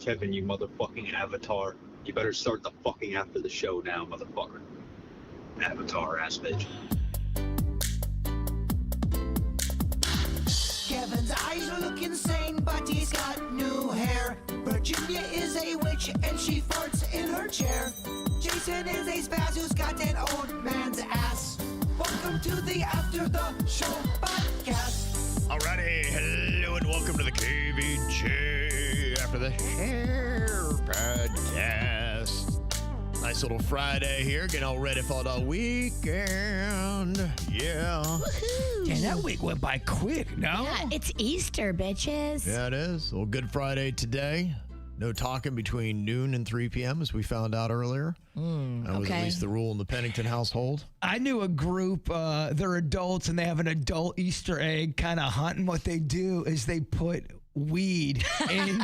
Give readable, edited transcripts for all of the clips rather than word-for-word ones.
Kevin, you motherfucking avatar. You better start the fucking after the show now, motherfucker. Avatar ass bitch. Kevin's eyes look insane, but he's got new hair. Virginia is a witch and she farts in her chair. Jason is a spaz who's got an old man's ass. Welcome to the After the Show podcast. Alrighty, hello and welcome to the KVJ After the Show podcast. Nice little Friday here, getting all ready for the weekend. Yeah. Woohoo. And that week went by quick, no? Yeah, it's Easter, bitches. Yeah, it is. Well, Good Friday today. No talking between noon and 3 p.m., as we found out earlier. That was at least the rule in the Pennington household. I knew a group, they're adults, and they have an adult Easter egg kind of hunt. And what they do is they put weed in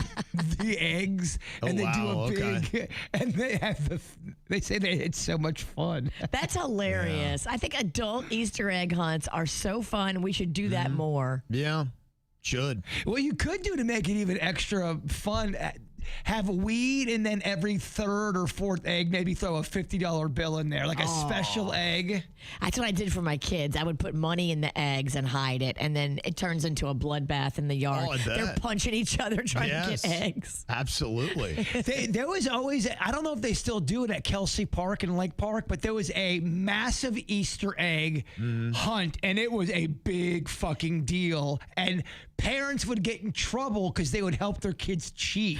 the eggs, and they do a big, and they say it's so much fun. That's hilarious. Yeah. I think adult Easter egg hunts are so fun. We should do that more. Yeah, should. What you could do to make it even extra fun, have weed, and then every third or fourth egg, maybe throw a $50 bill in there, like a special egg. That's what I did for my kids. I would put money in the eggs and hide it, and then it turns into a bloodbath in the yard. Oh, I bet. They're punching each other trying to get eggs. Absolutely. There was always, I don't know if they still do it at Kelsey Park and Lake Park, but there was a massive Easter egg hunt, and it was a big fucking deal. And parents would get in trouble because they would help their kids cheat.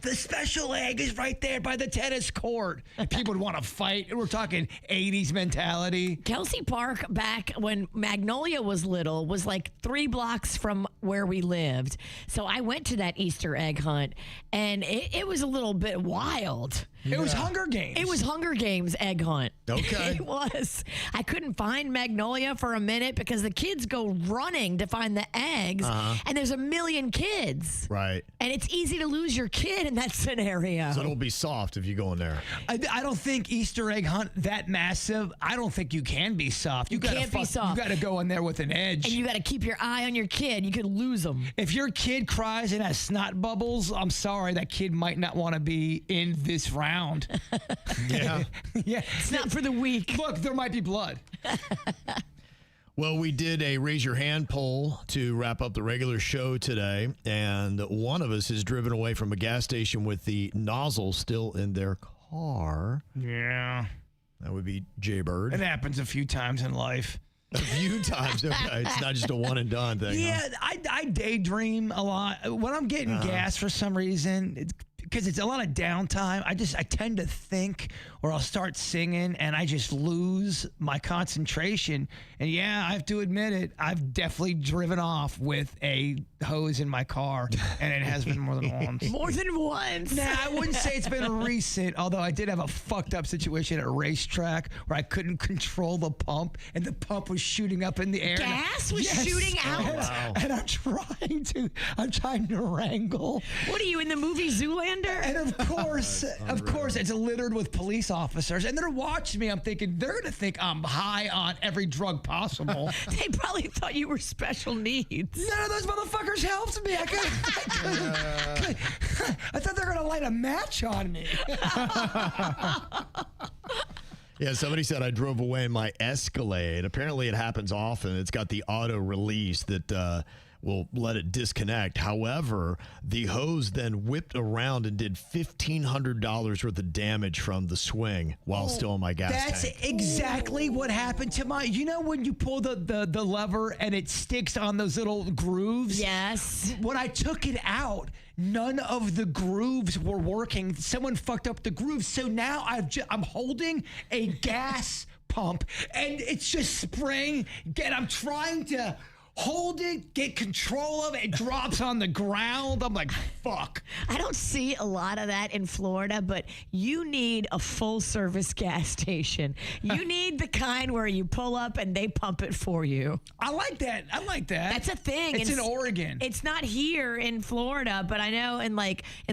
The special egg is right there by the tennis court. And people would want to fight. And we're talking 80s mentality. Kelsey Park, back when Magnolia was little, was like 3 blocks from where we lived. So I went to that Easter egg hunt, and it was a little bit wild. It was Hunger Games. It was Hunger Games egg hunt. Okay. It was. I couldn't find Magnolia for a minute because the kids go running to find the eggs, and there's a million kids. Right. And it's easy to lose your kid in that scenario. So it'll be soft if you go in there. I don't think Easter egg hunt that massive. I don't think you can be soft. You can't be soft. You got to go in there with an edge. And you got to keep your eye on your kid. You could lose them. If your kid cries and has snot bubbles, I'm sorry, that kid might not want to be in this round. Yeah. Yeah. It's not for the weak. Look, there might be blood. Well, we did a raise your hand poll to wrap up the regular show today, and one of us has driven away from a gas station with the nozzle still in their car. Yeah. That would be Jbird. It happens a few times in life. A few times. Okay. It's not just a one and done thing. Yeah, huh? I daydream a lot. When I'm getting gas for some reason, because it's a lot of downtime, I tend to think, or I'll start singing and I just lose my concentration. And yeah, I have to admit it, I've definitely driven off with a hose in my car, and it has been more than once. More than once. Nah, I wouldn't say it's been recent, although I did have a fucked up situation at a racetrack where I couldn't control the pump, and the pump was shooting up in the air. Gas was shooting out? And, wow. and I'm trying to wrangle. What are you, in the movie Zoolander? And of course, it's littered with police officers, and they're watching me. I'm thinking they're going to think I'm high on every drug possible. They probably thought you were special needs. None of those motherfuckers helped me. I thought they were going to light a match on me. Yeah, somebody said I drove away in my Escalade. Apparently it happens often. It's got the auto release that will let it disconnect. However, the hose then whipped around and did $1,500 worth of damage from the swing while still in my gas tank. That's exactly what happened to my... You know when you pull the lever and it sticks on those little grooves? Yes. When I took it out, none of the grooves were working. Someone fucked up the grooves. So now I'm holding a gas pump, and it's just spraying. Again, I'm trying to hold it, get control of it. It drops on the ground. I'm like, fuck. I don't see a lot of that in Florida, but you need a full service gas station. You need the kind where you pull up and they pump it for you. I like that. That's a thing. It's in Oregon. It's not here in Florida, but I know in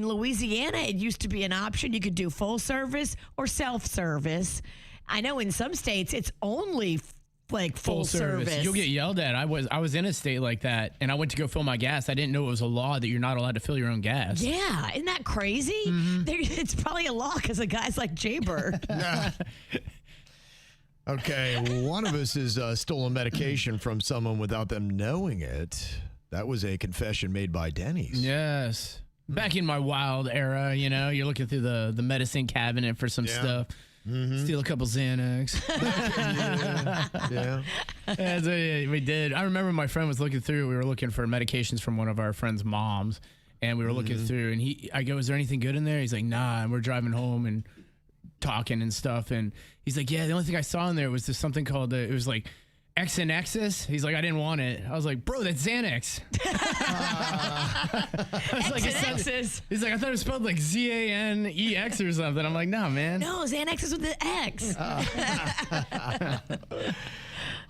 Louisiana, it used to be an option. You could do full service or self-service. I know in some states it's only like full service. You'll get yelled at. I was in a state like that, and I went to go fill my gas. I didn't know it was a law that you're not allowed to fill your own gas. Yeah, isn't that crazy? It's probably a law because of guys like Jbird. Okay, one of us has stolen medication from someone without them knowing it. That was a confession made by Denny's. Yes. Back in my wild era, you're looking through the medicine cabinet for some stuff. Steal a couple Xanax. Yeah. So, we did. I remember my friend was looking through. We were looking for medications from one of our friend's moms, and we were looking through. And I go, "Is there anything good in there?" He's like, "Nah." And we're driving home and talking and stuff. And he's like, "Yeah, the only thing I saw in there was just something called it was like X and X's." He's like, "I didn't want it." I was like, "Bro, that's Xanax." X's. He's like, "I thought it was spelled like Zanex or something." I'm like, "No, man." No, Xanax is with the X.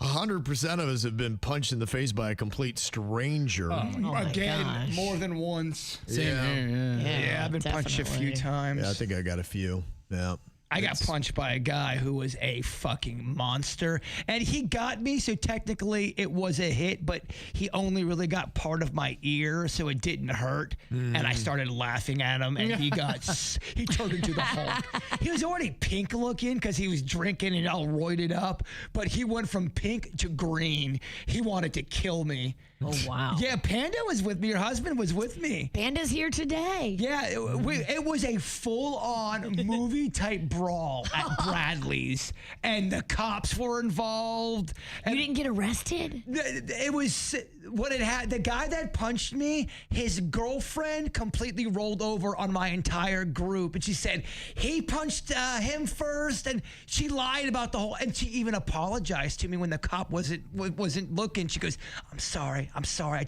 100% of us have been punched in the face by a complete stranger. Again, gosh. more than once. Same here, Yeah, I've been punched a few definitely. times. Yeah, I think I got a few. Yeah. I got punched by a guy who was a fucking monster, and he got me, so technically it was a hit, but he only really got part of my ear, so it didn't hurt. And I started laughing at him, and he turned into the Hulk. He was already pink looking because he was drinking and all roided up, but he went from pink to green. He wanted to kill me. Oh, wow. Yeah, Panda was with me. Your husband was with me. Panda's here today. Yeah, it was a full-on movie-type brawl at Bradley's, and the cops were involved. You And didn't get arrested? it was what it had. The guy that punched me, his girlfriend completely rolled over on my entire group, and she said he punched him first, and she lied about the whole. And she even apologized to me when the cop wasn't looking. She goes, "I'm sorry. I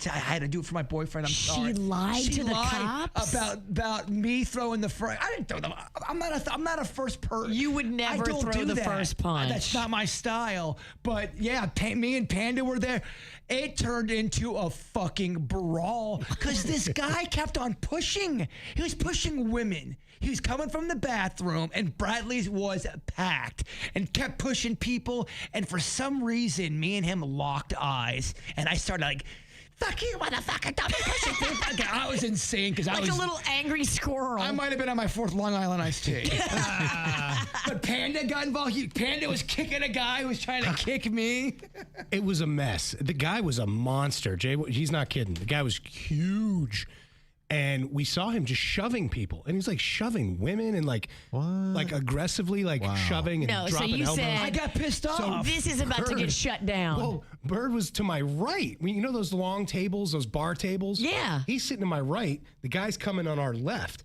had to do it for my boyfriend. I'm sorry." She lied to the cops? about me throwing the first. I didn't throw them. I'm not a first person. You would never throw the first punch. That's not my style. But yeah, me and Panda were there. It turned into a fucking brawl because this guy kept on pushing. He was pushing women. He was coming from the bathroom, and Bradley's was packed, and kept pushing people. And for some reason, me and him locked eyes, and I started like, "Fuck you, motherfucker! Don't be pushing people." I was insane because I was Like a little angry squirrel. I might have been on my 4th Long Island iced tea. But Panda got involved. Panda was kicking a guy who was trying to kick me. It was a mess. The guy was a monster. Jay, he's not kidding. The guy was huge. And we saw him just shoving people. And he's like shoving women and like aggressively shoving and No, so dropping you elbows. said- I got pissed off. This is about to get shut down. Well, Bird was to my right. I mean, you know those long tables, those bar tables? Yeah. He's sitting to my right. The guy's coming on our left.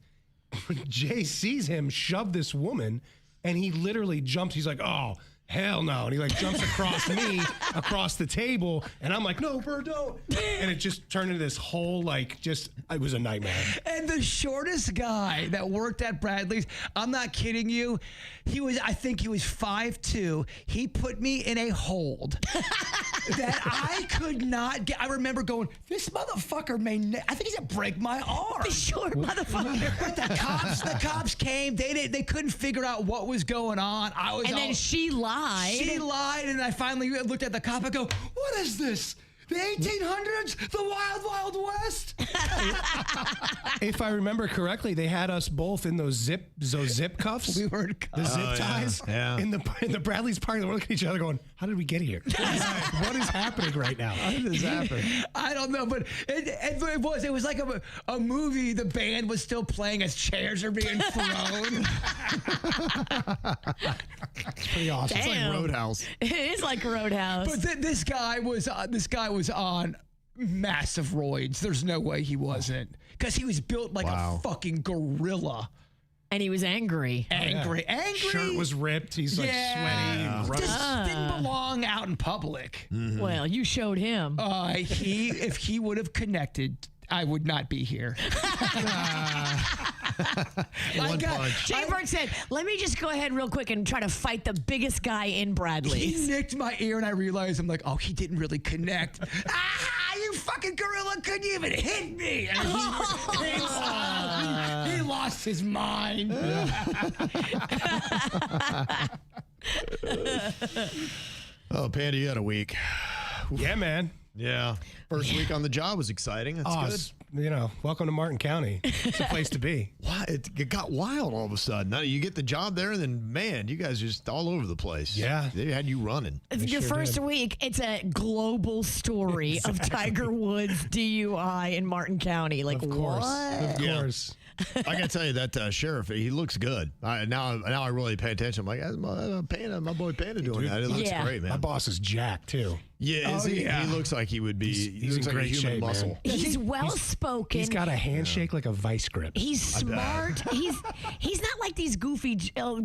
Jay sees him shove this woman, and he literally jumps. He's like, "Oh, hell no." And he like jumps across me, across the table. And I'm like, "No, Bird, don't." And it just turned into this whole it was a nightmare. And the shortest guy that worked at Bradley's, I'm not kidding you, I think he was 5'2". He put me in a hold that I could not get. I remember going, "This motherfucker I think he's gonna break my arm." The short motherfucker. But the cops came. They couldn't figure out what was going on. And then she lied. She lied, and I finally looked at the cop. I go, "What is this? The 1800s? The Wild Wild West?" If I remember correctly, they had us both in those zip cuffs. We were in the cuffs. zip ties. yeah. In the Bradley's party, we're looking at each other going, "How did we get here? What is happening right now?" How did this happen? I don't know, but it was like a movie. The band was still playing as chairs are being thrown. It's pretty awesome. It's like Damn. Roadhouse. It is like Roadhouse. But this guy was on massive roids. There's no way he wasn't, because he was built like a fucking gorilla. And he was angry. Angry. Shirt was ripped. He's like sweaty and gross. Just didn't belong out in public. Well, you showed him. If he would have connected, I would not be here. One punch. Jbird said, "Let me just go ahead real quick and try to fight the biggest guy in He Bradley's." nicked my ear, and I realized, I'm like, "Oh, he didn't really connect." You fucking gorilla couldn't even hit me. And he lost his mind. Oh, Panda, you had a week. Yeah, man. Yeah. First week on the job was exciting. That's good. Welcome to Martin County. It's a place to be. Wow, it got wild all of a sudden. Now you get the job there, and then, man, you guys just all over the place. Yeah. They had you running. Your first week, it's a global story of Tiger Woods DUI in Martin County. Like, Of course. what? Of course. I got to tell you, that sheriff, he looks good. Now I really pay attention. I'm like, that's Panda, my boy Panda doing that. It looks great, man. My boss is Jack, too. Yeah, he looks like he would be. He's looks in like a great human shape, muscle. man. He's well spoken. He's got a handshake like a vice grip. He's smart. He's not like these goofy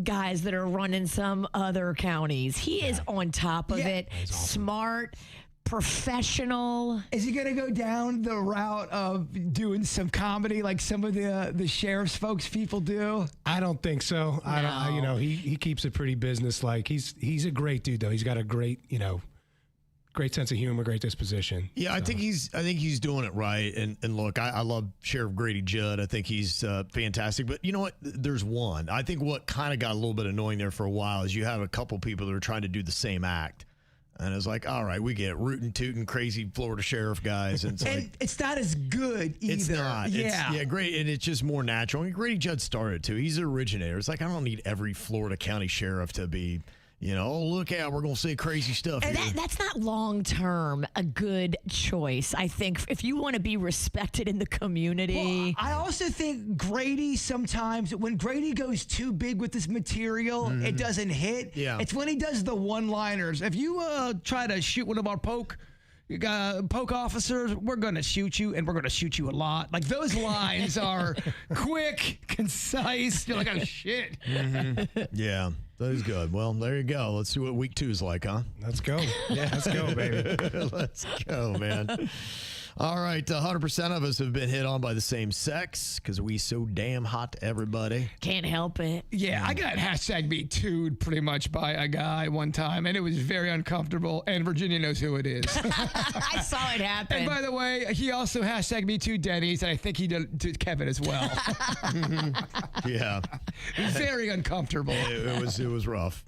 guys that are running some other counties. He is on top of it. Smart, professional. Is he going to go down the route of doing some comedy like some of the sheriff's folks people do? I don't think so. No. He keeps it pretty business-like. He's a great dude, though. He's got a great, great sense of humor, great disposition. Yeah, I think he's doing it right. And look, I love Sheriff Grady Judd. I think he's fantastic. But you know what? There's one. I think what kind of got a little bit annoying there for a while is you have a couple people that are trying to do the same act. And it's like, all right, we get rootin' tootin' crazy Florida sheriff guys. And it's not as good either. It's not. Yeah. Great. And it's just more natural. And Grady Judd started too. He's the originator. It's like, I don't need every Florida county sheriff to be, oh, look out, we're going to say crazy stuff. And that's not long term a good choice. I think if you want to be respected in the community. Well, I also think Grady sometimes, when Grady goes too big with this material, it doesn't hit. Yeah. It's when he does the one-liners. If you try to shoot one of our poke officers, we're going to shoot you, and we're going to shoot you a lot. Like, those lines are quick, concise. You're like, oh, shit. Yeah, that is good. Well, there you go. Let's see what week 2 is like, huh? Let's go. Yeah, let's go, baby. Let's go, man. All right, 100% of us have been hit on by the same sex because we so damn hot to everybody. Can't help it. Yeah, I got #MeToo'd pretty much by a guy one time, and it was very uncomfortable, and Virginia knows who it is. I saw it happen. And by the way, he also #MeToo Denny's, and I think he did to Kevin as well. Yeah. Very uncomfortable. It was rough.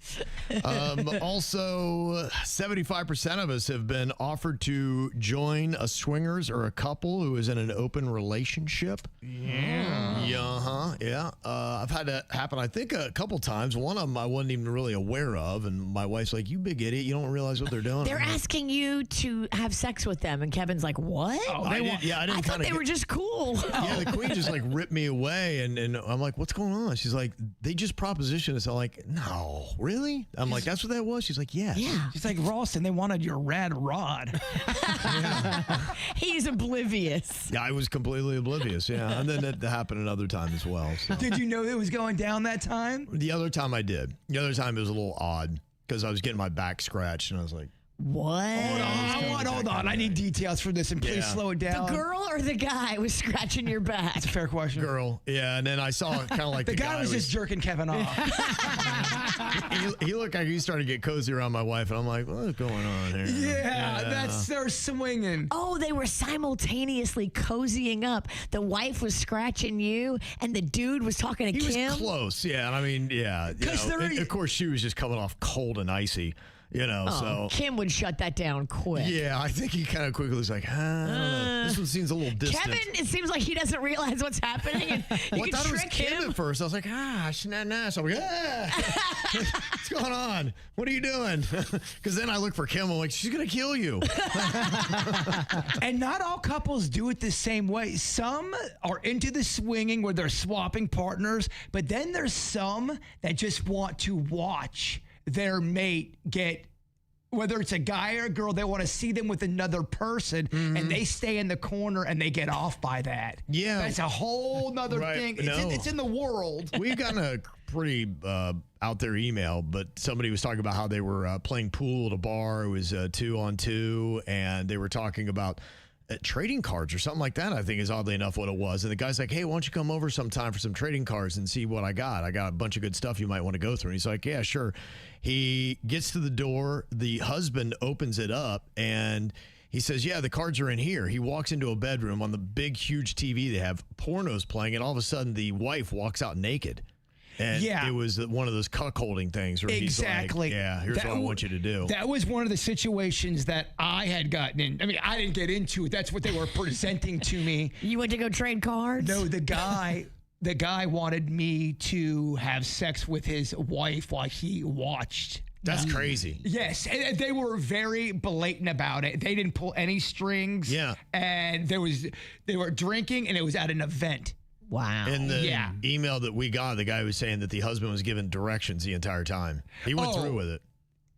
Also, 75% of us have been offered to join a swingers or a couple who is in an open relationship. Yeah. Yeah. I've had that happen, I think, a couple times. One of them I wasn't even really aware of, and my wife's like, "You big idiot, you don't realize what they're doing." They're asking you to have sex with them, and Kevin's like, "What?" I thought they were just cool. Yeah, the queen just like ripped me away, and I'm like, "What's going on?" She's like, "They just propositioned us." I'm like, "No, really?" I'm like, "That's what that was?" She's like, "Yes." Yeah. She's like, Ralston, they wanted your rad rod. He's oblivious. Yeah, I was completely oblivious. Yeah, and then that happened another time as well. So. Did you know it was going down that time? The other time I did. The other time it was a little odd because I was getting my back scratched, and I was like, What? Hold on. I need details for this, and please slow it down. The girl or the guy was scratching your back? That's a fair question. "Girl." Yeah, and then I saw kind of like the guy was just jerking Kevin off. he looked like he started to get cozy around my wife, and I'm like, "What's going on here?" Yeah, they're swinging. Oh, they were simultaneously cozying up. The wife was scratching you, and the dude was talking to He Kim. was close, yeah. And I mean, yeah. And of course, she was just coming off cold and icy, so. Kim would shut that down quick. Yeah, I think he kind of quickly was like, I don't know. This one seems a little distant. Kevin, it seems like he doesn't realize what's happening. And you Well, I can thought it was trick Kim him. at first. I was like, nah. So I'm like, what's going on? What are you doing? Because then I look for Kim. I'm like, she's going to kill you. And not all couples do it the same way. Some are into the swinging where they're swapping partners, but then there's some that just want to watch their mate get, whether it's a guy or a girl, they want to see them with another person, and they stay in the corner and they get off by that. Yeah. That's a whole nother thing. It's in the world. We've gotten a pretty out there email, but somebody was talking about how they were playing pool at a bar. It was 2-on-2, and they were talking about trading cards or something like that, I think is oddly enough what it was. And the guy's like, "Hey, why don't you come over sometime for some trading cards and see what I got? I got a bunch of good stuff you might want to go through." And he's like, "Yeah, sure." He gets to the door. The husband opens it up, and he says, "Yeah, the cards are in here." He walks into a bedroom. On the big, huge TV they have pornos playing, and all of a sudden the wife walks out naked. And Yeah. it was one of those cuckolding things where Exactly. he's like, yeah, here's what I want you to do. That was one of the situations that I had gotten in. I mean, I didn't get into it. That's what they were presenting to me. You went to go trade cards? No, the guy wanted me to have sex with his wife while he watched. That's crazy. Yes, and they were very blatant about it. They didn't pull any strings. Yeah. And they were drinking, and it was at an event. Wow. In the Yeah. email that we got, the guy was saying that the husband was given directions the entire time. He went through with it.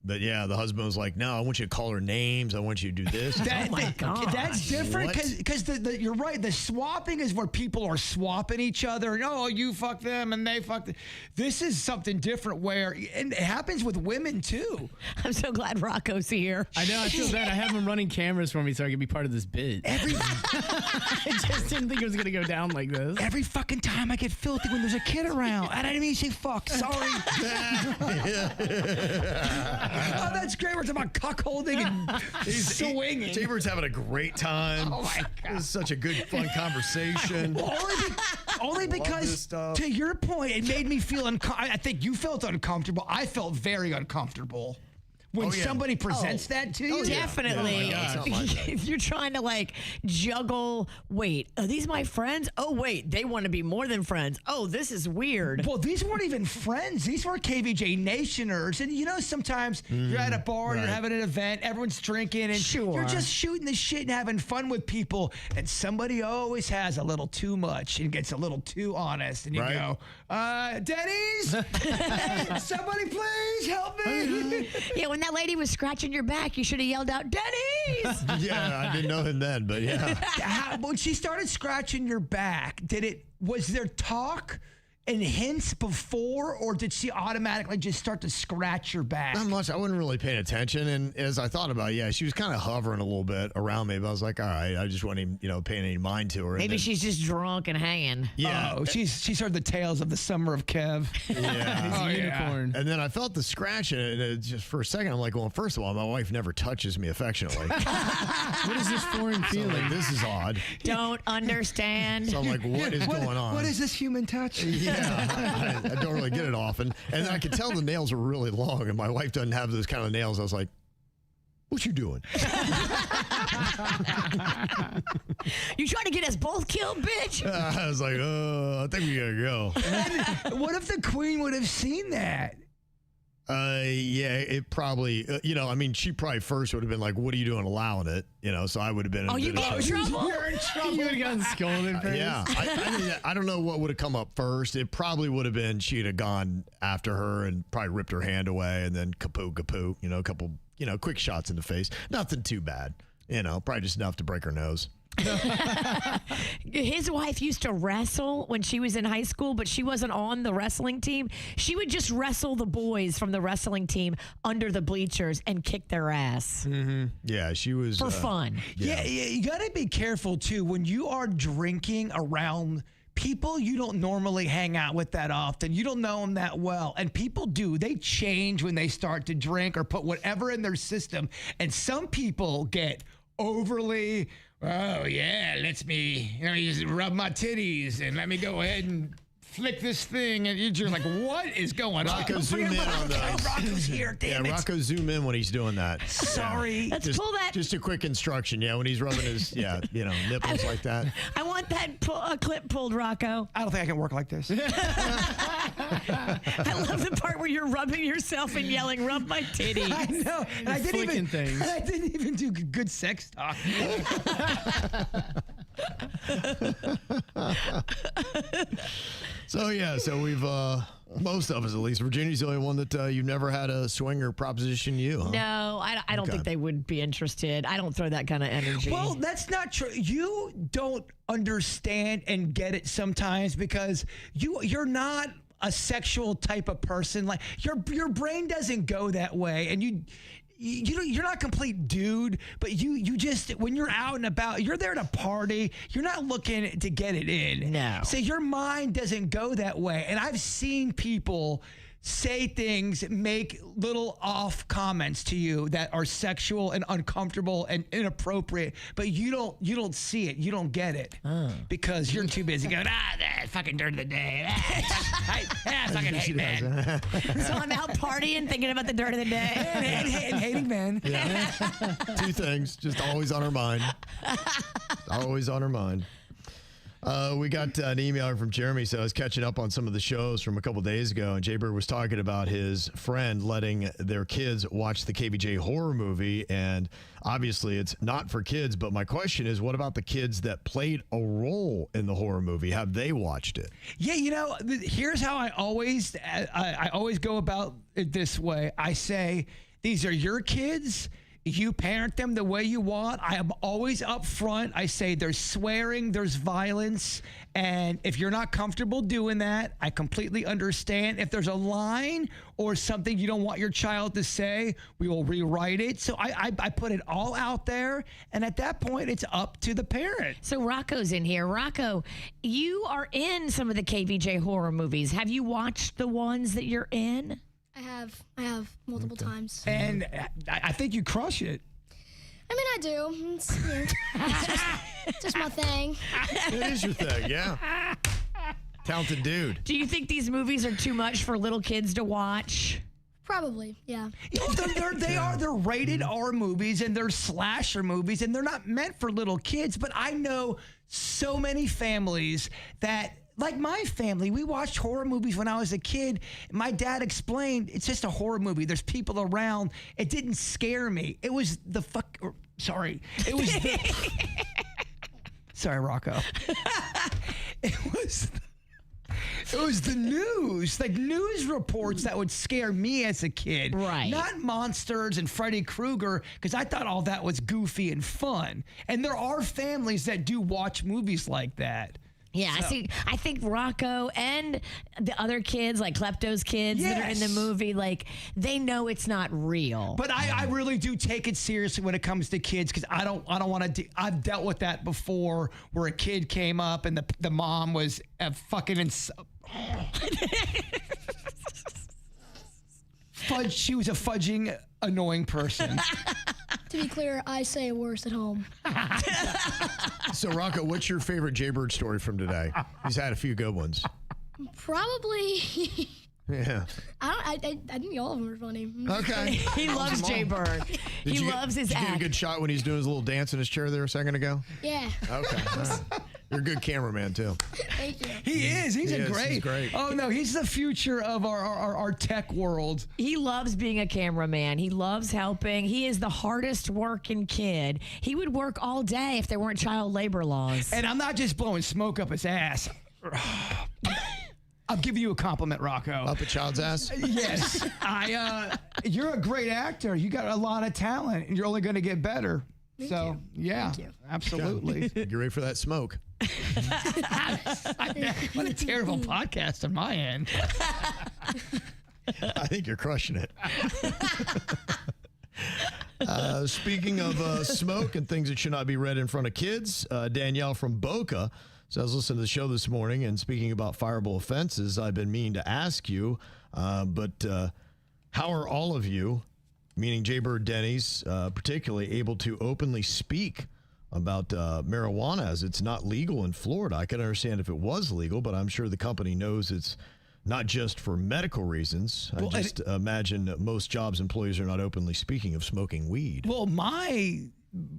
But yeah, the husband was like, no, I want you to call her names. I want you to do this. Oh my gosh. That's different What? because you're right. The swapping is where people are swapping each other. And, oh, you fuck them and they fuck them. This is something different where, and it happens with women too. I'm so glad Rocco's here. I know. I feel bad. I have him running cameras for me so I can be part of this bit. I just didn't think it was going to go down like this. Every fucking time I get filthy when there's a kid around. I didn't mean to say fuck. Sorry. Oh, that's great. We're talking about cuckolding and swinging. Jbird's having a great time. Oh, my God. This is such a good, fun conversation. Only this because, stuff. to your point, it made me feel uncomfortable. I think you felt uncomfortable. I felt very uncomfortable. When Oh, yeah. somebody presents that to you. Definitely. Yeah, oh my God. If you're trying to like juggle, wait, are these my friends? Oh, wait, they want to be more than friends. Oh, this is weird. Well, these weren't even friends. These were KVJ Nationers. And you know, sometimes you're at a bar, you're right. having an event, everyone's drinking, and Sure. you're just shooting the shit and having fun with people. And somebody always has a little too much and gets a little too honest. And you Right. go, Denny's? Hey, somebody please help me. Yeah, when that lady was scratching your back, you should have yelled out, Denny's! Yeah, I didn't know him then, but yeah. When she started scratching your back, was there talk and hints before, or did she automatically just start to scratch your back? Not much. I wasn't really paying attention. And as I thought about it, yeah, she was kind of hovering a little bit around me. But I was like, all right, I just wasn't even, paying any mind to her. And Maybe then- she's just drunk and hanging. Yeah. Oh, she's heard the tales of the summer of Kev. Yeah. He's a unicorn. And then I felt the scratching, and it just for a second, I'm like, well, first of all, my wife never touches me affectionately. What is this foreign So I'm feeling? like, this is odd. Don't understand. So I'm like, what is going on? What is this human touch? Yeah, I don't really get it often. And then I could tell the nails were really long, and my wife doesn't have those kind of nails. I was like, what you doing? You trying to get us both killed, bitch? I was like, I think we gotta go. What if the queen would have seen that? Yeah, it probably, she probably first would have been like, what are you doing allowing it? So I would have been in Oh, a you bit got of in trouble? You're in trouble. You would have gotten scolded for yeah, I don't know what would have come up first. It probably would have been she'd have gone after her and probably ripped her hand away, and then kapoo, a couple, quick shots in the face. Nothing too bad, probably just enough to break her nose. His wife used to wrestle when she was in high school, but she wasn't on the wrestling team. She would just wrestle the boys from the wrestling team under the bleachers and kick their ass Yeah, she was for fun. Yeah, you got to be careful too when you are drinking around people you don't normally hang out with that often. You don't know them that well. And people do. They change when they start to drink or put whatever in their system. And some people get overly, oh, yeah, let me just rub my titties and let me go ahead and flick this thing. And you're just like, what is going on? Rocco, zoom in on those. Rocco's here, damn it. Rocco, zoom in when he's doing that. Sorry. Let's Just, pull that. just a quick instruction. Yeah, when he's rubbing his, nipples like that. I want that clip pulled, Rocco. I don't think I can work like this. I love the part where you're rubbing yourself and yelling, rub my titty. I know. And I flicking things. I didn't even do good sex talk. So we've most of us at least. Virginia's the only one that you've never had a swinger proposition you, huh? No, I don't Okay. think they would be interested. I don't throw that kind of energy. Well, that's not true. You don't understand and get it sometimes because you're not a sexual type of person. Like your brain doesn't go that way, and you're not a complete dude, but you just, when you're out and about, you're there to party. You're not looking to get it in. No. So your mind doesn't go that way. And I've seen people say things, make little off comments to you that are sexual and uncomfortable and inappropriate, but you don't see it, you don't get it because you're too busy going, that fucking dirt of the day, I fucking hate men. So I'm out partying, thinking about the dirt of the day. and hating men. Yeah. Two things, just always on her mind. Always on her mind. We got an email from Jeremy. So I was catching up on some of the shows from a couple days ago, and Jbird was talking about his friend letting their kids watch the KVJ horror movie. And obviously, it's not for kids. But my question is, what about the kids that played a role in the horror movie? Have they watched it? Yeah, here's how I always go about it this way. I say, these are your kids. You parent them the way you want. I am always upfront. I say there's swearing, there's violence, and if you're not comfortable doing that, I completely understand. If there's a line or something you don't want your child to say, we will rewrite it. So I put it all out there, and at that point, it's up to the parent. So Rocco's in here. Rocco, you are in some of the KVJ horror movies. Have you watched the ones that you're in? I have multiple times. And I think you crush it. I mean, I do. It's just my thing. It is your thing, yeah. Talented dude. Do you think these movies are too much for little kids to watch? Probably, yeah. They're rated R movies, and they're slasher movies, and they're not meant for little kids. But I know so many families that, like my family, we watched horror movies when I was a kid. My dad explained, it's just a horror movie. There's people around. It didn't scare me. It was the sorry. It was the... Sorry, Rocco. It was the news, like news reports that would scare me as a kid. Right. Not monsters and Freddy Krueger, because I thought all that was goofy and fun. And there are families that do watch movies like that. Yeah, see, I think Rocco and the other kids, like Klepto's kids that are in the movie, like, they know it's not real. But I really do take it seriously when it comes to kids, because I don't want to. I've dealt with that before, where a kid came up and the mom was fucking fudge. She was a fudging, annoying person. To be clear, I say worse at home. So, Rocco, what's your favorite Jbird story from today? He's had a few good ones. Probably. Yeah. I think all of them are funny. Okay. He loves Jbird. He loves his Did you act. get a good shot when he's doing his little dance in his chair there a second ago? Yeah. Okay. All right. You're a good cameraman, too. Thank you. He is. He's He's great. Oh, no, he's the future of our tech world. He loves being a cameraman. He loves helping. He is the hardest working kid. He would work all day if there weren't child labor laws. And I'm not just blowing smoke up his ass. I'll give you a compliment, Rocco. Up a child's ass? Yes. You're a great actor. You got a lot of talent, and you're only going to get better. Thank so, you. yeah, Thank you. absolutely. Get ready for that smoke. What a terrible podcast on my end. I think you're crushing it. Speaking of smoke and things that should not be read in front of kids, Danielle from Boca says, I was listening to the show this morning, and speaking about fireable offenses, I've been meaning to ask you, but how are all of you, meaning Jbird, Denny's, particularly able to openly speak about marijuana, as it's not legal in Florida? I could understand if it was legal, but I'm sure the company knows it's not just for medical reasons. I just imagine that most jobs employees are not openly speaking of smoking weed. Well, my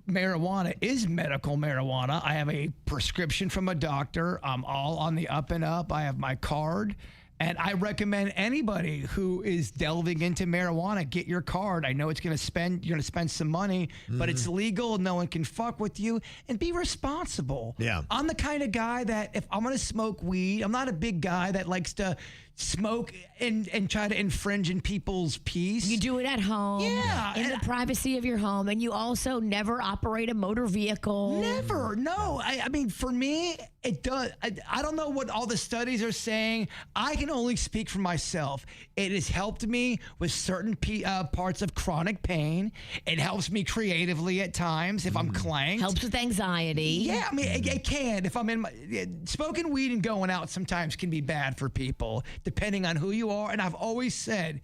marijuana is medical marijuana. I have a prescription from a doctor. I'm all on the up and up. I have my card. And I recommend anybody who is delving into marijuana, get your card. I know you're going to spend some money, but it's legal. No one can fuck with you, and be responsible. Yeah. I'm the kind of guy that if I'm going to smoke weed, I'm not a big guy that likes to smoke and try to infringe in people's peace. You do it at home, in the privacy of your home, and you also never operate a motor vehicle. Never, no. I mean, for me, it does. I don't know what all the studies are saying. I can only speak for myself. It has helped me with certain parts of chronic pain. It helps me creatively at times if I'm clanked. Helps with anxiety. Yeah, I mean, it can. If I'm smoking weed and going out sometimes can be bad for people. depending on who you are. And I've always said,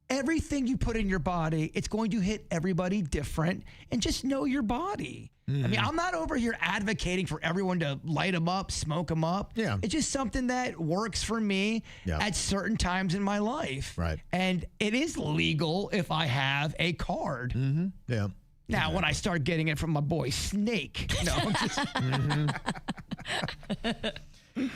everything you put in your body, it's going to hit everybody different, and just know your body. I mean, I'm not over here advocating for everyone to light them up, smoke them up. Yeah. It's just something that works for me at certain times in my life. Right. And it is legal if I have a card. Yeah. Now, when I start getting it from my boy Snake,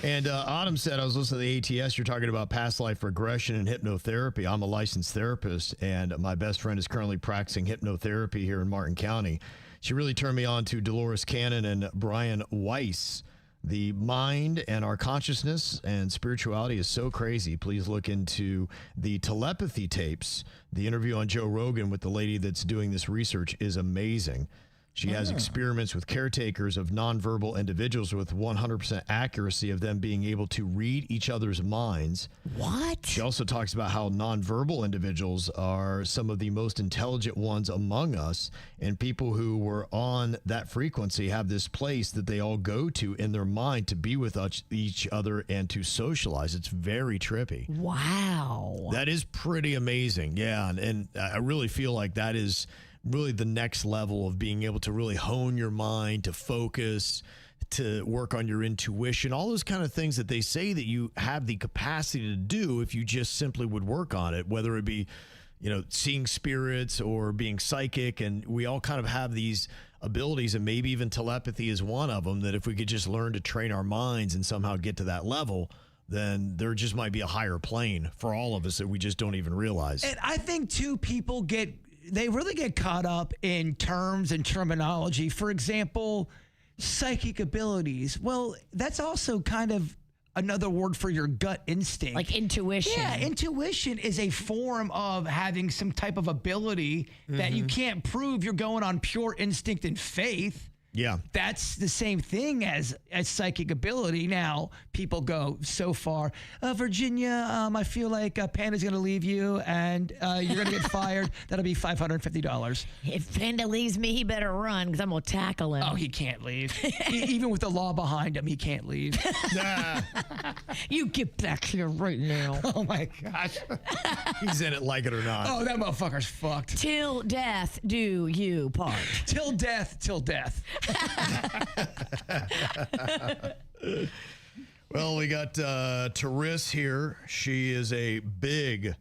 And Autumn said, I was listening to the ATS. You're talking about past life regression and hypnotherapy. I'm a licensed therapist, and my best friend is currently practicing hypnotherapy here in Martin County. She really turned me on to Dolores Cannon and Brian Weiss. The mind and our consciousness and spirituality is so crazy. Please look into the telepathy tapes. The interview on Joe Rogan with the lady that's doing this research is amazing. She has experiments with caretakers of nonverbal individuals with 100% accuracy of them being able to read each other's minds. What? She also talks about how nonverbal individuals are some of the most intelligent ones among us, and people who were on that frequency have this place that they all go to in their mind to be with each other and to socialize. It's very trippy. Wow. That is pretty amazing. Yeah, and I really feel like that is really the next level of being able to really hone your mind, to focus, to work on your intuition, all those kind of things that they say that you have the capacity to do if you just simply would work on it, whether it be, seeing spirits or being psychic. And we all kind of have these abilities, and maybe even telepathy is one of them, that if we could just learn to train our minds and somehow get to that level, then there just might be a higher plane for all of us that we just don't even realize. And I think, too, they really get caught up in terms and terminology. For example, psychic abilities. Well, that's also kind of another word for your gut instinct. Like intuition. Yeah, intuition is a form of having some type of ability that you can't prove. You're going on pure instinct and faith. Yeah. That's the same thing as psychic ability. Now, people go so far. Virginia, I feel like Panda's going to leave you and you're going to get fired. That'll be $550. If Panda leaves me, he better run because I'm going to tackle him. Oh, he can't leave. Even with the law behind him, he can't leave. You get back here right now. Oh, my gosh. He's in it like it or not. Oh, that motherfucker's fucked. Till death do you part. Till death, till death. Well, we got Therese here. She is a big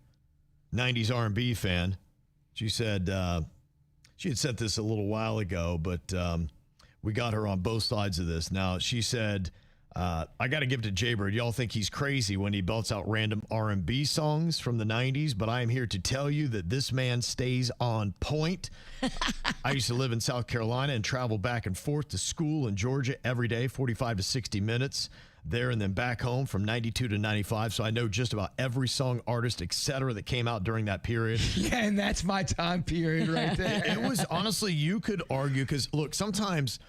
90s R&B fan. She said she had sent this a little while ago, but we got her on both sides of this. Now, she said, I got to give it to Jbird. Y'all think he's crazy when he belts out random R&B songs from the 90s, but I am here to tell you that this man stays on point. I used to live in South Carolina and travel back and forth to school in Georgia every day, 45 to 60 minutes there and then back home from 92 to 95. So I know just about every song, artist, etc. that came out during that period. Yeah, and that's my time period right there. It was honestly, you could argue, because look, sometimes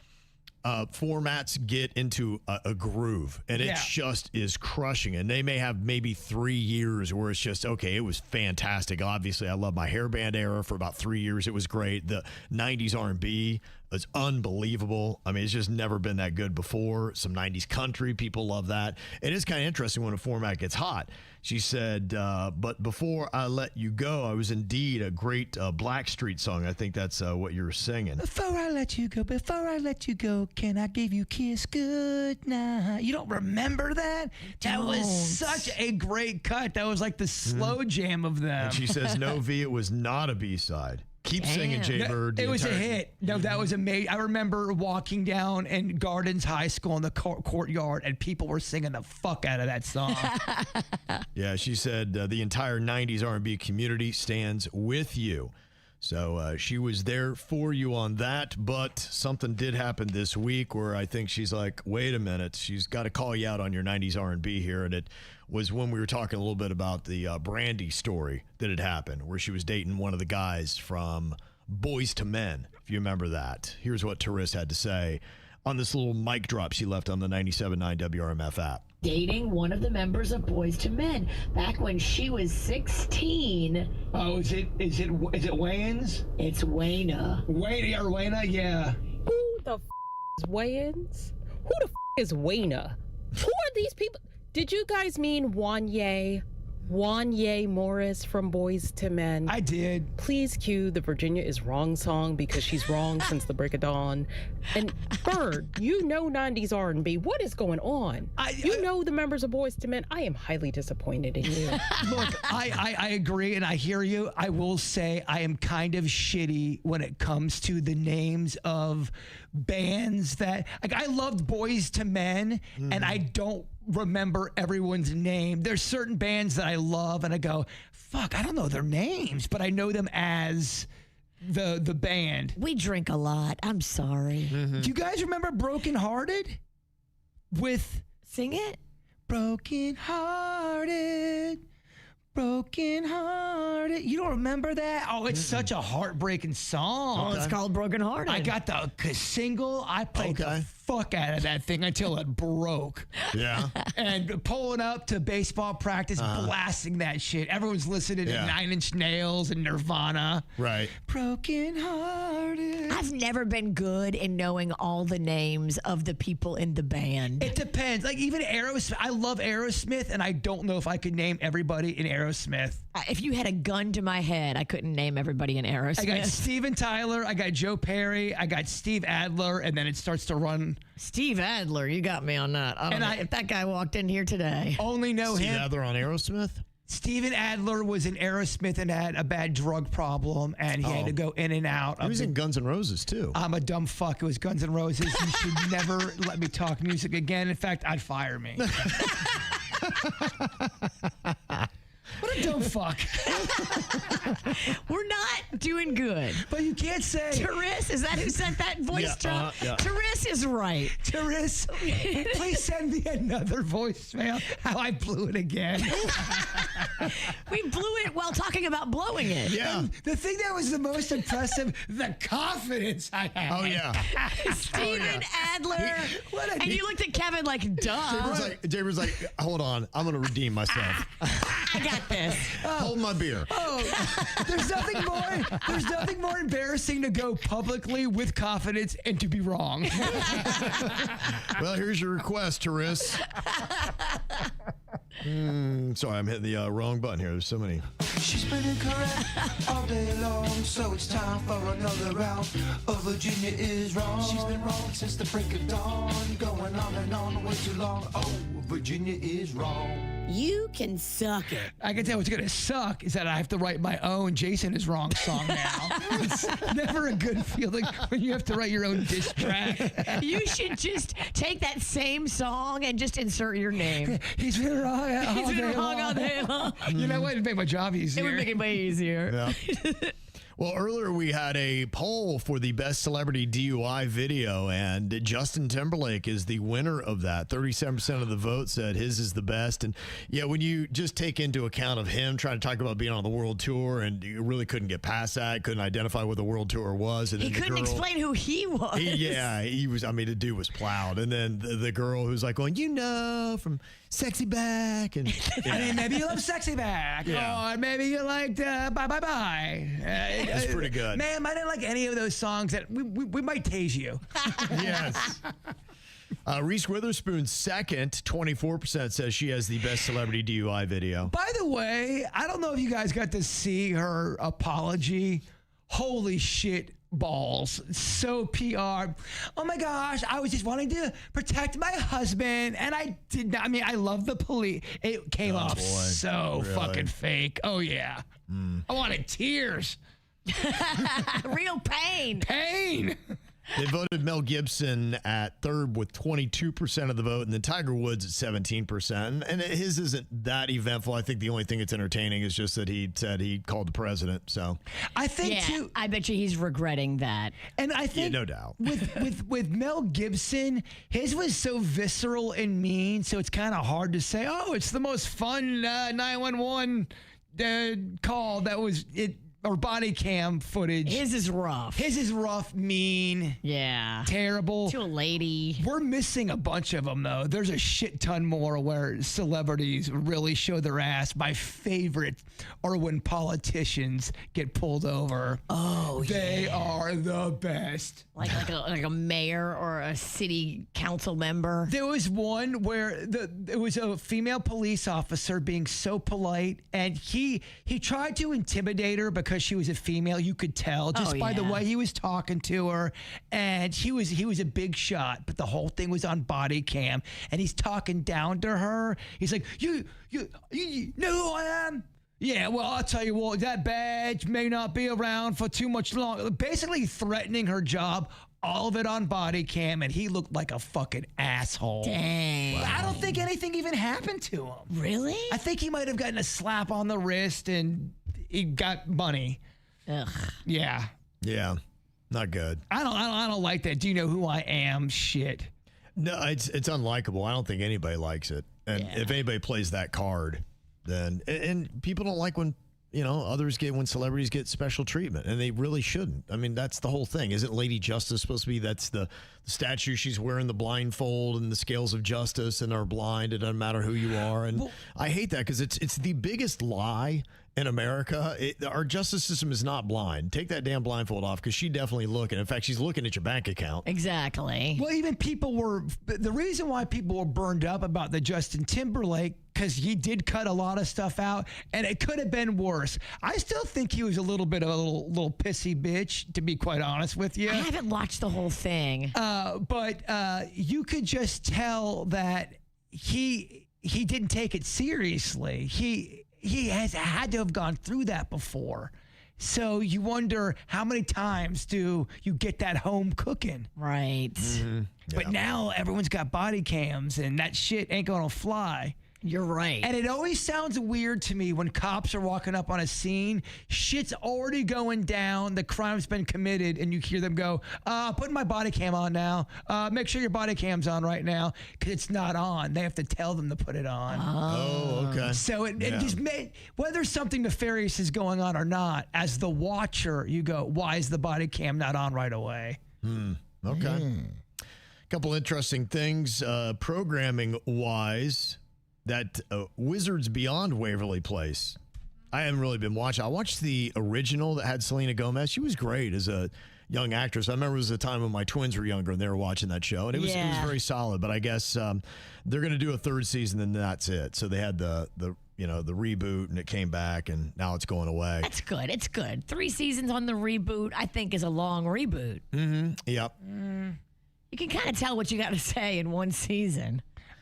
formats get into a groove and it just is crushing. And they may have maybe 3 years where it's just, okay, it was fantastic. Obviously, I love my hairband era for about 3 years. It was great. The 90s R&B was unbelievable. I mean, it's just never been that good before. Some 90s country, people love that. It is kind of interesting when a format gets hot. She said, but before I let you go, I was indeed a great Blackstreet song. I think that's what you're singing. Before I let you go, can I give you a kiss good night? You don't remember that? That was such a great cut. That was like the slow jam of them. And she says, no, V, it was not a B-side. Keep singing, Jbird. It was a hit. No, that was amazing. I remember walking down in Gardens High School in the courtyard, and people were singing the fuck out of that song. Yeah, she said the entire 90s R&B community stands with you. So she was there for you on that, but something did happen this week where I think she's like, wait a minute, she's got to call you out on your 90s R&B here, and it was when we were talking a little bit about the Brandy story that had happened, where she was dating one of the guys from Boys to Men, if you remember that. Here's what Therese had to say on this little mic drop she left on the 97.9 WRMF app. Dating one of the members of Boys to Men back when she was 16. Oh, is it Wayans? It's Wayna. Wayna, yeah. Who the is Wayans? Who the is Wayna? Who are these people? Did you guys mean Wanye? Wanye Morris from Boys to Men. I did. Please cue the Virginia is Wrong song because she's wrong since the break of dawn. And Bird, you know 90s R&B. What is going on? You know the members of Boys to Men. I am highly disappointed in you. Look, I agree and I hear you. I will say I am kind of shitty when it comes to the names of bands that, like, I loved Boys to Men and I don't remember everyone's name. There's certain bands that I love and I go, fuck, I don't know their names, but I know them as the band. We drink a lot. I'm sorry. Do you guys remember Broken Hearted? With Sing it. Broken Hearted. Broken Hearted. You don't remember that? Oh, it's such a heartbreaking song. Oh, it's called Broken Hearted. I got the single. I played the fuck out of that thing until it broke. Yeah. And pulling up to baseball practice, blasting that shit. Everyone's listening to 9 Inch Nails and Nirvana. Right. Broken Hearted. I've never been good in knowing all the names of the people in the band. It depends. Like even Aerosmith. I love Aerosmith, and I don't know if I could name everybody in Aerosmith. If you had a gun to my head, I couldn't name everybody in Aerosmith. I got Steven Tyler, I got Joe Perry, I got Steve Adler, and then it starts to run. Steve Adler, you got me on that. I don't know if that guy walked in here today. Only know Steve him. Adler on Aerosmith? Steven Adler was in Aerosmith and had a bad drug problem, and he had to go in and out. He was in Guns N' Roses, too. I'm a dumb fuck. It was Guns N' Roses. You should never let me talk music again. In fact, I'd fire me. What a dumb fuck. We're not doing good. But you can't say. Therese, is that who sent that voice drop? Therese is right. Therese, please send me another voicemail. How I blew it again. We blew it while talking about blowing it. Yeah. And the thing that was the most impressive, the confidence I had. Oh, yeah. Steven Adler. And you looked at Kevin like, duh. Jbird like, hold on, I'm going to redeem myself. I got this. Hold my beer. There's nothing more embarrassing to go publicly with confidence and to be wrong. Well, here's your request, Therese. Sorry, I'm hitting the wrong button here. There's so many. She's been incorrect all day long, so it's time for another round of Virginia is Wrong. She's been wrong since the break of dawn, going on and on way too long. Oh, Virginia is wrong. You can suck it. I can tell what's going to suck is that I have to write my own Jason is Wrong song now. It's never a good feeling when you have to write your own diss track. You should just take that same song and just insert your name. He's been wrong He's been wrong all day long. You know what? It'd make my job easier. It would make it way easier. Yeah. Well, earlier we had a poll for the best celebrity DUI video, and Justin Timberlake is the winner of that. 37% of the vote said his is the best. And yeah, when you just take into account of him trying to talk about being on the world tour, and you really couldn't get past that, couldn't identify what the world tour was. And he then couldn't explain who he was. He was, I mean, the dude was plowed. And then the girl who's like going, from Sexy Back. And I mean, maybe you love Sexy Back. Yeah. Or maybe you liked Bye Bye Bye. That's pretty good. Ma'am, I didn't like any of those songs. That we might tase you. Yes. Reese Witherspoon's second, 24% says she has the best celebrity DUI video. By the way, I don't know if you guys got to see her apology. Holy shit. Balls. So PR. Oh my gosh, I was just wanting to protect my husband, and I did not. I mean, I love the police. It came off so fucking fake. Oh yeah. I wanted tears. Real pain. Pain. They voted Mel Gibson at third with 22% of the vote, and then Tiger Woods at 17%. And his isn't that eventful. I think the only thing that's entertaining is just that he said he called the president. So I think too. I bet you he's regretting that. And I think no doubt. with Mel Gibson, his was so visceral and mean, so it's kind of hard to say, oh, it's the most fun 911 call that was it. or body cam footage. His is rough. His is rough, mean, Yeah. terrible. To a lady. We're missing a bunch of them, though. There's a shit ton more where celebrities really show their ass. My favorite are when politicians get pulled over. Oh, They are the best. Like a mayor or a city council member. There was one where it was a female police officer being so polite, and he tried to intimidate her because she was a female. You could tell just by the way he was talking to her, and he was a big shot. But the whole thing was on body cam, and he's talking down to her. He's like, "You know who I am? Yeah, well, I'll tell you what, that badge may not be around for too much longer." Basically threatening her job, all of it on body cam, and he looked like a fucking asshole. Dang. But I don't think anything even happened to him. Really? I think he might have gotten a slap on the wrist and he got money. Ugh. Yeah. Yeah, not good. I don't like that. Do you know who I am? Shit. No, it's unlikable. I don't think anybody likes it. And if anybody plays that card, then and people don't like when when celebrities get special treatment, and they really shouldn't. I mean, that's the whole thing. Isn't Lady Justice supposed to be? That's the statue. She's wearing the blindfold and the scales of justice, and are blind. It doesn't matter who you are. And I hate that because it's the biggest lie in America. Our justice system is not blind. Take that damn blindfold off, because she's definitely looking. In fact, she's looking at your bank account. Exactly. Well, even the reason why people were burned up about the Justin Timberlake, because he did cut a lot of stuff out, and it could have been worse. I still think he was a little bit of a little pissy bitch, to be quite honest with you. I haven't watched the whole thing. But you could just tell that he didn't take it seriously. He has had to have gone through that before. So you wonder, how many times do you get that home cooking? Right. Mm-hmm. But now everyone's got body cams, and that shit ain't gonna fly. You're right. And it always sounds weird to me when cops are walking up on a scene, shit's already going down, the crime's been committed, and you hear them go, putting my body cam on now. Make sure your body cam's on right now, because it's not on. They have to tell them to put it on. Oh, okay. So it just whether something nefarious is going on or not, as the watcher, you go, why is the body cam not on right away? Okay. Couple interesting things, programming-wise. That Wizards Beyond Waverly Place. I haven't really been watching. I watched the original that had Selena Gomez. She was great as a young actress. I remember it was a time when my twins were younger and they were watching that show, and it was very solid. But I guess they're going to do a third season, and that's it. So they had the reboot, and it came back, and now it's going away. That's good. It's good. 3 seasons on the reboot, I think, is a long reboot. Mm-hmm. Yep. You can kind of tell what you got to say in 1 season.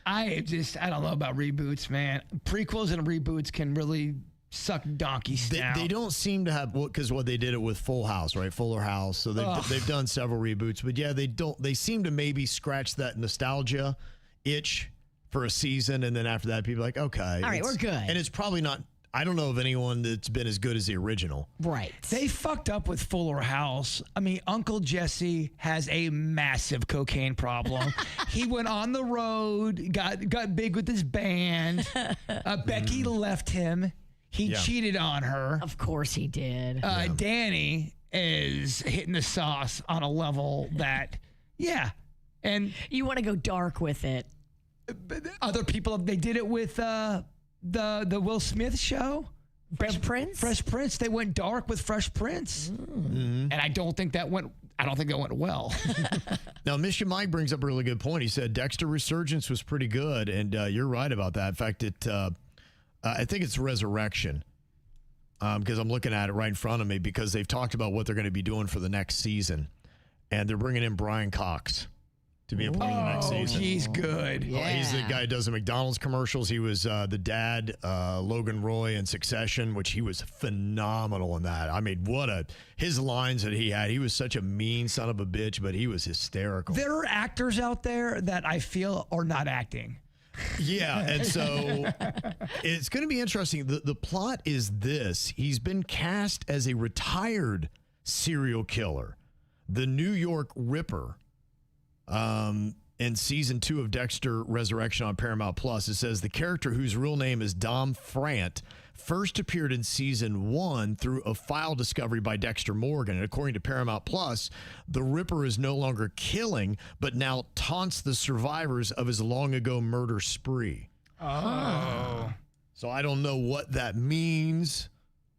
I don't know about reboots, man. Prequels and reboots can really suck donkey snout. They don't seem to have, because what they did it with Full House, right? Fuller House. So they've done several reboots, but yeah, they seem to maybe scratch that nostalgia itch for a season, and then after that, people are like, okay, all right, we're good. And it's probably not. I don't know of anyone that's been as good as the original. Right. They fucked up with Fuller House. I mean, Uncle Jesse has a massive cocaine problem. He went on the road, got big with his band. Becky left him. He cheated on her. Of course he did. Danny is hitting the sauce on a level that, and you want to go dark with it. Other people, they did it with the Will Smith show. Fresh Prince? They went dark with Fresh Prince. And I don't think that went well. Now, Mission Mike brings up a really good point. He said Dexter Resurgence was pretty good, and you're right about that. In fact, I think it's Resurrection, because I'm looking at it right in front of me, because they've talked about what they're going to be doing for the next season, and they're bringing in Brian Cox to be a part of the next season. He's good. Yeah. He's the guy who does the McDonald's commercials. He was the dad, Logan Roy, in Succession, which he was phenomenal in that. I mean, his lines that he had. He was such a mean son of a bitch, but he was hysterical. There are actors out there that I feel are not acting. Yeah, and so it's going to be interesting. The plot is this. He's been cast as a retired serial killer, the New York Ripper. In season 2 of Dexter Resurrection on Paramount Plus, it says the character, whose real name is Dom Frant, first appeared in season 1 through a file discovery by Dexter Morgan. And according to Paramount Plus, the Ripper is no longer killing, but now taunts the survivors of his long ago murder spree. Oh. So I don't know what that means.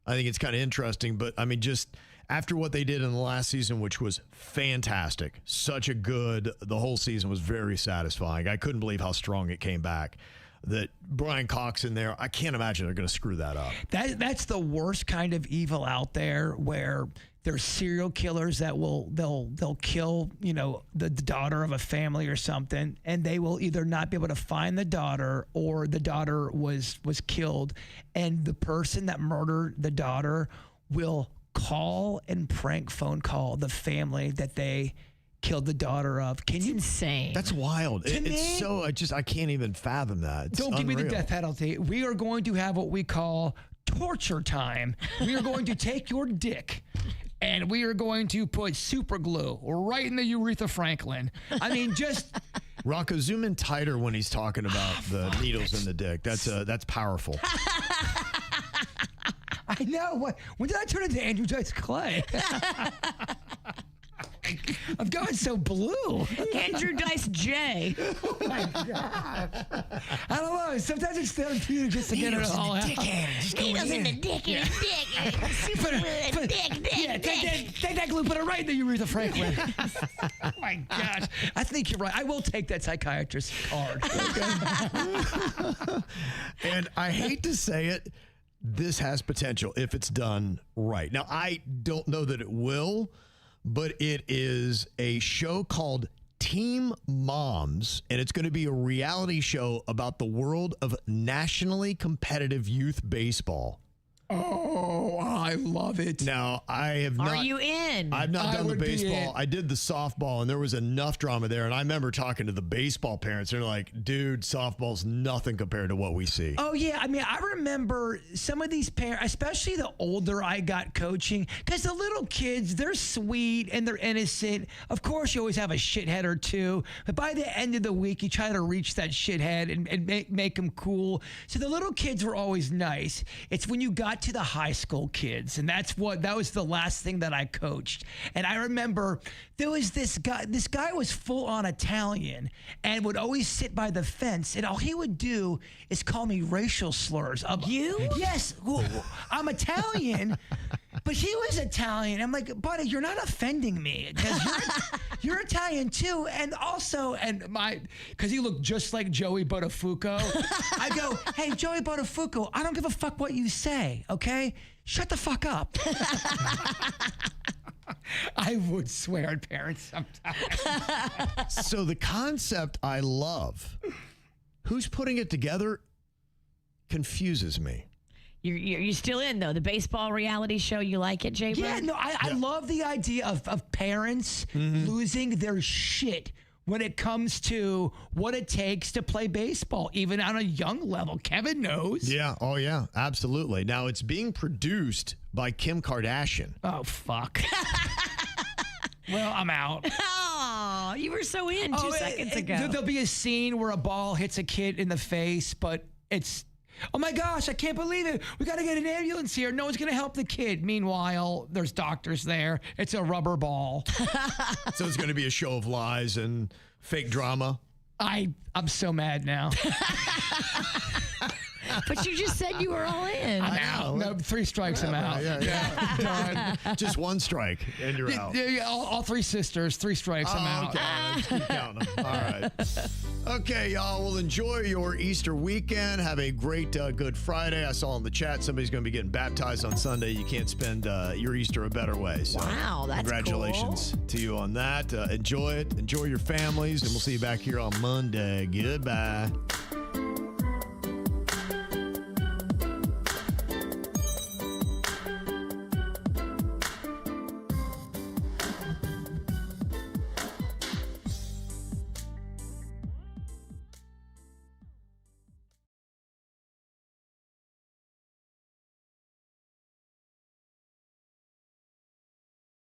I think it's kind of interesting, but I mean, just after what they did in the last season, which was fantastic, the whole season was very satisfying. I couldn't believe how strong it came back. That Brian Cox in there, I can't imagine they're going to screw that up. That's the worst kind of evil out there, where there's serial killers that they'll kill, the daughter of a family or something, and they will either not be able to find the daughter, or the daughter was killed, and the person that murdered the daughter will call and prank phone call the family that they killed the daughter of. It's insane. That's wild. It's so, I can't even fathom that. It's don't give me the unreal. death penalty. We are going to have what we call torture time. We are going to take your dick and we are going to put super glue right in the Aretha Franklin. I mean, just... Rocco, zoom in tighter when he's talking about the needles in the dick. That's powerful. I know. When did I turn into Andrew Dice Clay? I've gone so blue. Andrew Dice J. Oh my God. I don't know. Sometimes it's therapeutic just to get it all out. Needles in the dick, in the dick. Super glue, dick. Yeah, take that glue, put it right in the Aretha Franklin. Oh my gosh. I think you're right. I will take that psychiatrist card. And I hate to say it, this has potential if it's done right. Now, I don't know that it will, but it is a show called Team Moms, and it's going to be a reality show about the world of nationally competitive youth baseball. Oh, I love it. Now, I have not... Are you in? I've not done the would be baseball. in. I did the softball, and there was enough drama there. And I remember talking to the baseball parents. They're like, dude, softball's nothing compared to what we see. Oh, yeah. I mean, I remember some of these parents, especially the older I got coaching, because the little kids, they're sweet and they're innocent. Of course, you always have a shithead or two. But by the end of the week, you try to reach that shithead and make them cool. So the little kids were always nice. It's when you got to the high school kids, and that was the last thing that I coached. And I remember there was this guy was full on Italian and would always sit by the fence, and all he would do is call me racial slurs. You? Yes. I'm Italian. But he was Italian. I'm like, buddy, you're not offending me, because you're Italian too. And also, because he looked just like Joey Buttafuoco. I go, hey, Joey Buttafuoco, I don't give a fuck what you say, okay? Shut the fuck up. I would swear at parents sometimes. So the concept I love. Who's putting it together confuses me. You're still in, though. The baseball reality show, you like it, Jbird? Yeah, no, I love the idea of parents losing their shit when it comes to what it takes to play baseball, even on a young level. Kevin knows. Yeah. Oh, yeah. Absolutely. Now, it's being produced by Kim Kardashian. Oh, fuck. Well, I'm out. Oh, you were so in 2 seconds ago. There'll be a scene where a ball hits a kid in the face, but it's... Oh my gosh, I can't believe it. We got to get an ambulance here. No one's going to help the kid. Meanwhile, there's doctors there. It's a rubber ball. So it's going to be a show of lies and fake drama. I'm so mad now. But you just said you were all in. I'm out. No, 3 strikes, I'm out. Yeah. Just 1 strike and you're out. Yeah, all 3 sisters, 3 strikes, I'm out. Okay, let's keep counting them. All right. Okay, y'all. Well, enjoy your Easter weekend. Have a great Good Friday. I saw in the chat somebody's going to be getting baptized on Sunday. You can't spend your Easter a better way. So wow, that's congratulations to you on that. Enjoy it. Enjoy your families, and we'll see you back here on Monday. Goodbye.